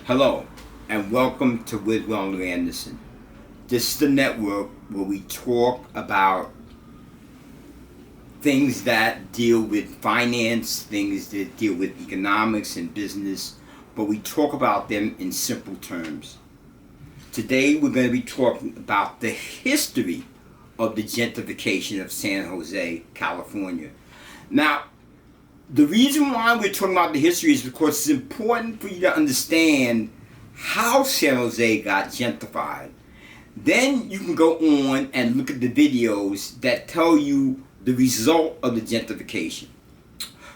Hello, and welcome to With Ronald Anderson. This is the network where we talk about things that deal with finance, things that deal with economics and business, but we talk about them in simple terms. Today we're going to be talking about the history of the gentrification of San Jose, California. Now, the reason why we're talking about the history is because it's important for you to understand how San Jose got gentrified. Then you can go on and look at the videos that tell you the result of the gentrification.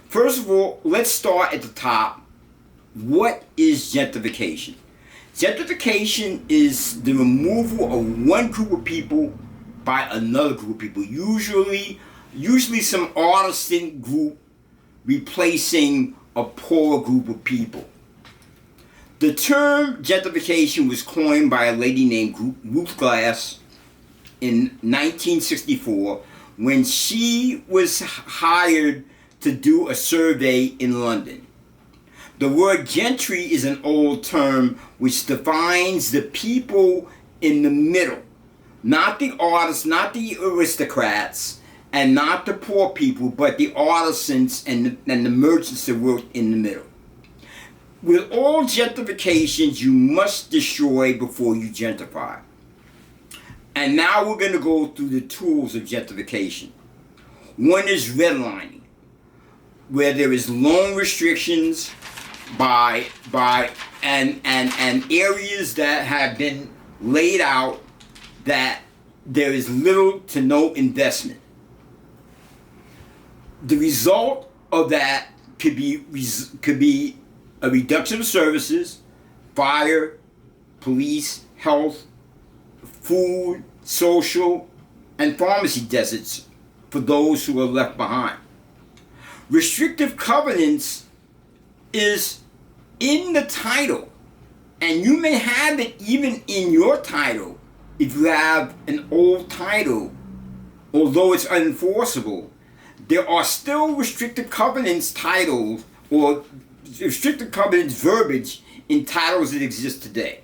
First of all, let's start at the top. What is gentrification? Gentrification is the removal of one group of people by another group of people, usually some artisan group replacing a poor group of people. The term gentrification was coined by a lady named Ruth Glass in 1964 when she was hired to do a survey in London. The word gentry is an old term which defines the people in the middle, not the artists, not the aristocrats, and not the poor people, but the artisans and the merchants that work in the middle. With all gentrifications, you must destroy before you gentrify. And now we're going to go through the tools of gentrification. One is redlining, where there is loan restrictions and areas that have been laid out that there is little to no investment. The result of that could be a reduction of services, fire, police, health, food, social, and pharmacy deserts for those who are left behind. Restrictive covenants is in the title, and you may have it even in your title if you have an old title, although it's unenforceable. There are still restrictive covenants titles or restrictive covenants verbiage in titles that exist today.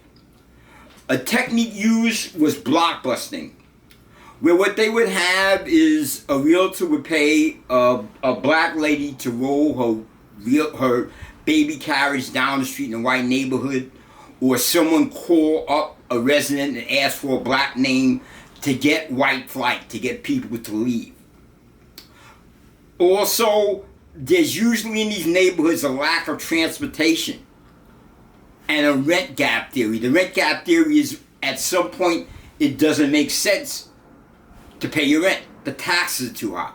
A technique used was blockbusting, where what they would have is a realtor would pay a black lady to roll her baby carriage down the street in a white neighborhood, or someone call up a resident and ask for a black name to get white flight, to get people to leave. Also, there's usually in these neighborhoods a lack of transportation and a rent gap theory. The rent gap theory is at some point it doesn't make sense to pay your rent. The taxes are too high.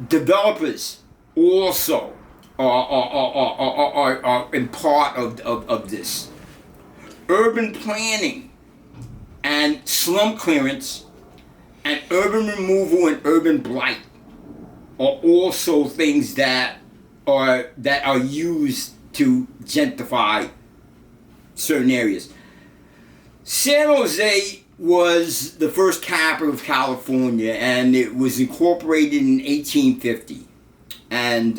Developers also are in part of this. Urban planning and slum clearance and urban removal and urban blight are also things that are used to gentrify certain areas. San Jose was the first capital of California, and it was incorporated in 1850, and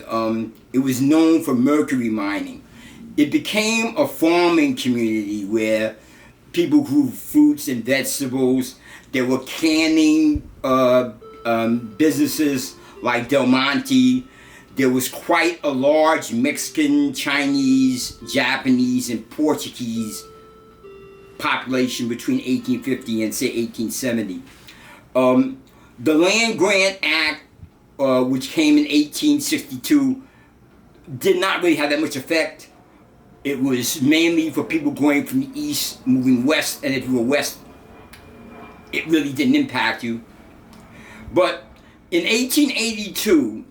it was known for mercury mining. It became a farming community where people grew fruits and vegetables. There were canning businesses like Del Monte. There was quite a large Mexican, Chinese, Japanese, and Portuguese population between 1850 and say 1870. The Land Grant Act, which came in 1862, did not really have that much effect. It was mainly for people going from the east, moving west, and if you were west, it really didn't impact you. But in 1882,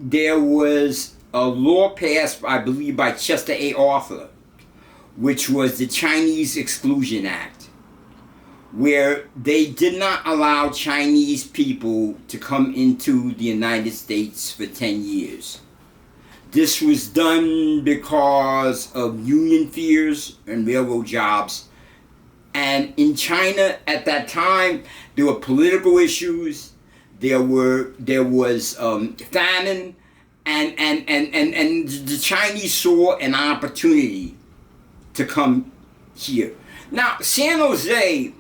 there was a law passed, I believe, by Chester A. Arthur, which was the Chinese Exclusion Act, where they did not allow Chinese people to come into the United States for 10 years. This was done because of union fears and railroad jobs. And in China at that time, there were political issues. There was famine, and the Chinese saw an opportunity to come here. Now, San Jose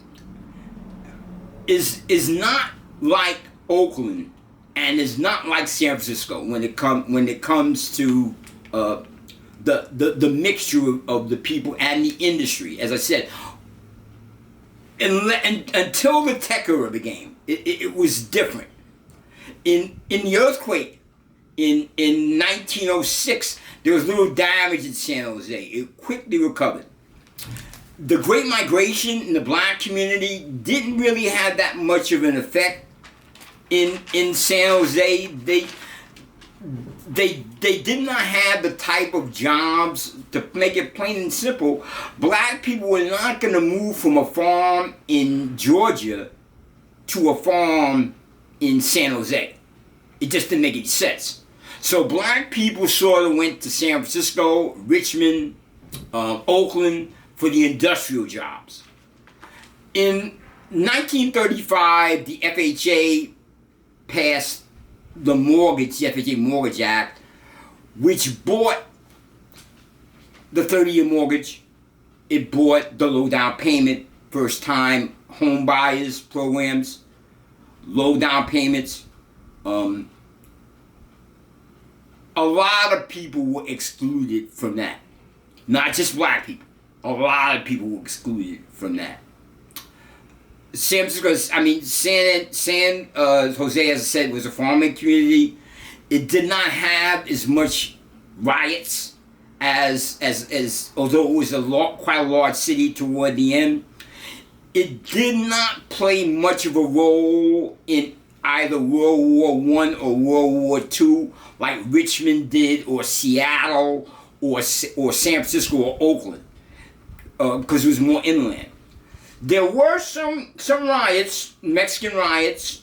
is not like Oakland, and is not like San Francisco when it comes to the mixture of the people and the industry. As I said, and until the tech era began, it was different. In the earthquake in 1906, there was little damage in San Jose. It quickly recovered. The Great Migration in the black community didn't really have that much of an effect in San Jose. They did not have the type of jobs. To make it plain and simple, black people were not going to move from a farm in Georgia to a farm in San Jose. It just didn't make any sense. So black people sort of went to San Francisco, Richmond, Oakland for the industrial jobs. In 1935, the FHA passed the FHA Mortgage Act, which bought the 30-year mortgage. It bought the low down payment, first time home buyers programs, low down payments. A lot of people were excluded from that. Not just black people. A lot of people were excluded from that. San Jose, as I said, was a farming community. It did not have as much riots as although it was quite a large city toward the end. It did not play much of a role in either World War I or World War II like Richmond did, or Seattle, or San Francisco or Oakland, because it was more inland. There were some riots, Mexican riots,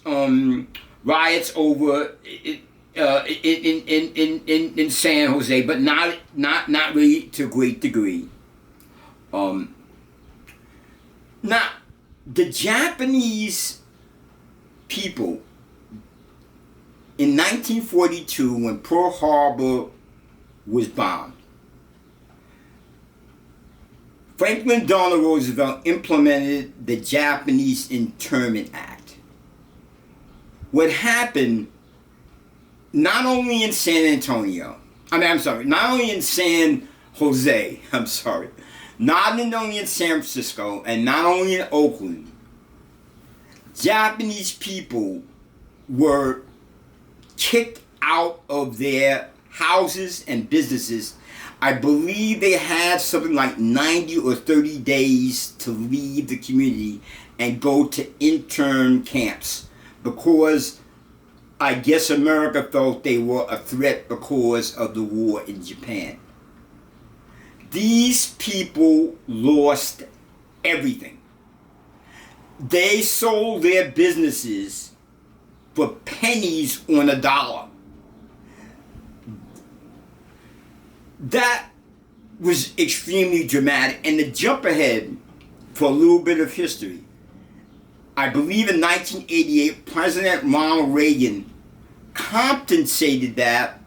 riots over in San Jose, but not really to a great degree. Now, the Japanese people in 1942, when Pearl Harbor was bombed, Franklin Delano Roosevelt implemented the Japanese Internment Act. What happened, not only in San Jose, not only in San Francisco, and not only in Oakland, Japanese people were kicked out of their houses and businesses. I believe they had something like 90 or 30 days to leave the community and go to intern camps, because I guess America felt they were a threat because of the war in Japan. These people lost everything. They sold their businesses for pennies on a dollar. That was extremely dramatic. And to jump ahead for a little bit of history, I believe in 1988, President Ronald Reagan compensated that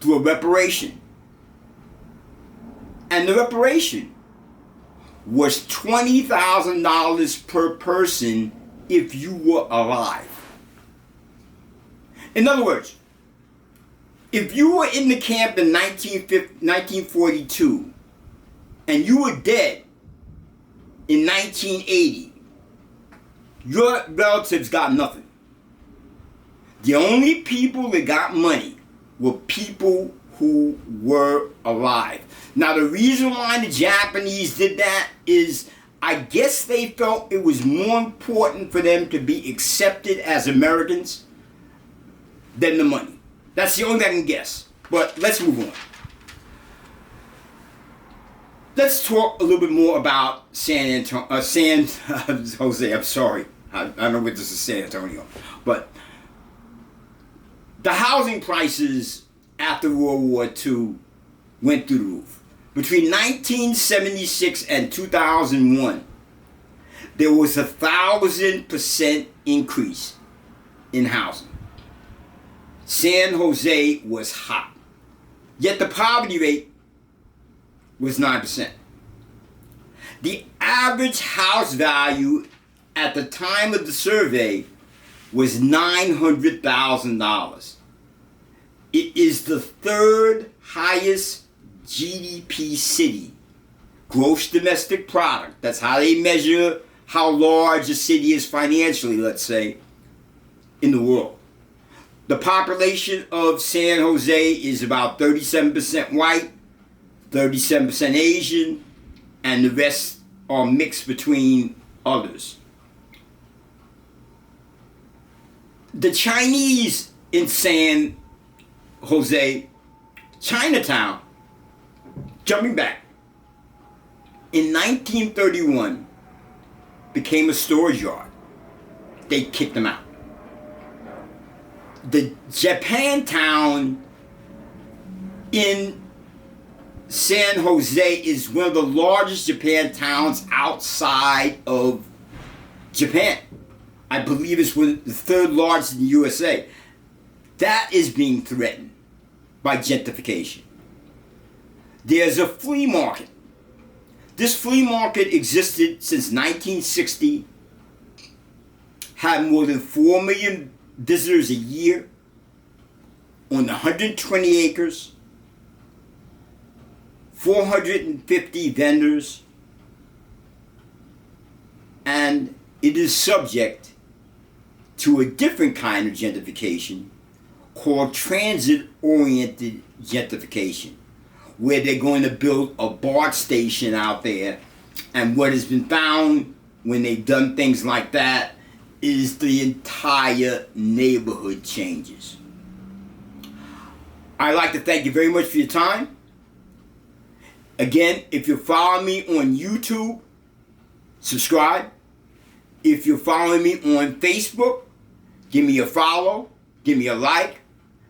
through a reparation. And the reparation was $20,000 per person if you were alive. In other words, if you were in the camp in 1942 and you were dead in 1980, your relatives got nothing. The only people that got money were people who were alive. Now, the reason why the Japanese did that is, I guess they felt it was more important for them to be accepted as Americans than the money. That's the only thing I can guess. But let's move on. Let's talk a little bit more about San Jose. I'm sorry. I don't know what this is, San Antonio. But the housing prices after World War II went through the roof. Between 1976 and 2001, there was 1,000% increase in housing. San Jose was hot. Yet the poverty rate was 9%. The average house value at the time of the survey was $900,000. It is the third highest GDP city, gross domestic product. That's how they measure how large a city is financially, let's say, in the world. The population of San Jose is about 37% white, 37% Asian, and the rest are mixed between others. The Chinese in San Jose, Chinatown, jumping back, in 1931 became a storage yard. They kicked them out. The Japantown in San Jose is one of the largest Japantowns outside of Japan. I believe it's the third largest in the USA. That is being threatened by gentrification. There's a flea market. This flea market existed since 1960, had more than 4 million visitors a year on 120 acres, 450 vendors, and it is subject to a different kind of gentrification called transit-oriented gentrification, where they're going to build a BART station out there, and what has been found when they've done things like that is the entire neighborhood changes. I'd like to thank you very much for your time. Again, if you're following me on YouTube, subscribe. If you're following me on Facebook, give me a follow, give me a like.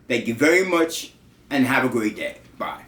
Thank you very much, and have a great day. Bye.